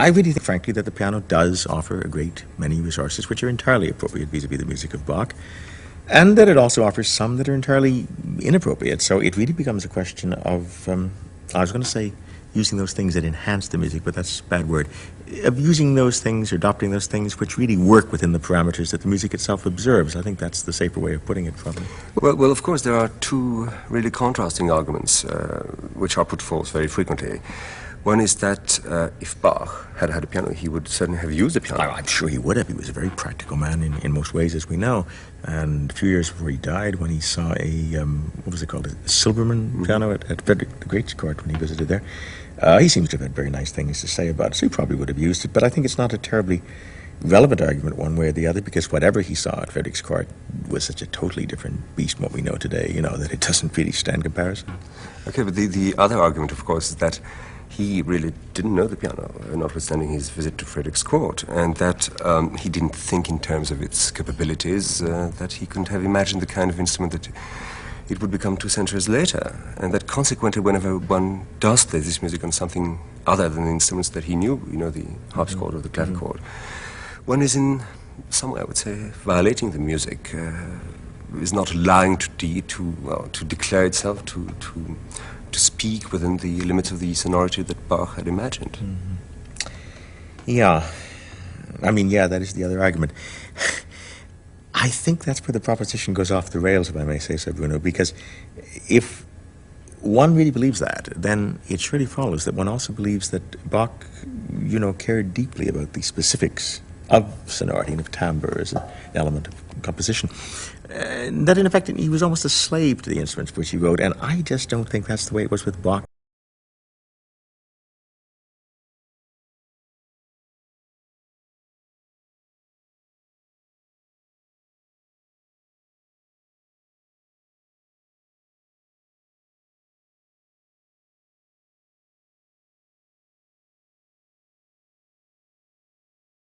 I really think, frankly, that the piano does offer a great many resources which are entirely appropriate vis-a-vis the music of Bach, and that it also offers some that are entirely inappropriate. So it really becomes a question of, I was going to say, using those things that enhance the music, but that's a bad word, of using those things, or adopting those things which really work within the parameters that the music itself observes. I think that's the safer way of putting it, probably. Well, of course, there are two really contrasting arguments which are put forth very frequently. One is that if Bach had had a piano, he would certainly have used a piano. I'm sure he would have. He was a very practical man in most ways, as we know. And a few years before he died, when he saw a, what was it called, a Silbermann piano at Frederick the Great's court when he visited there, he seems to have had very nice things to say about it, so he probably would have used it. But I think it's not a terribly relevant argument one way or the other, because whatever he saw at Frederick's court was such a totally different beast from what we know today, that it doesn't really stand comparison. Okay, but the other argument, of course, is that he really didn't know the piano, notwithstanding his visit to Frederick's court, and that he didn't think in terms of its capabilities, that he couldn't have imagined the kind of instrument that it would become 2 centuries later, and that consequently whenever one does play this music on something other than the instruments that he knew, the harpsichord or the clavichord, one is in some way, I would say, violating the music, is not allowing to declare itself, to speak within the limits of the sonority that Bach had imagined. Yeah. I mean, yeah, that is the other argument. I think that's where the proposition goes off the rails, if I may say so, Bruno, because if one really believes that, then it surely follows that one also believes that Bach, cared deeply about the specifics of sonority and of timbre as an element of composition. That in effect he was almost a slave to the instruments for which he wrote, and I just don't think that's the way it was with Bach.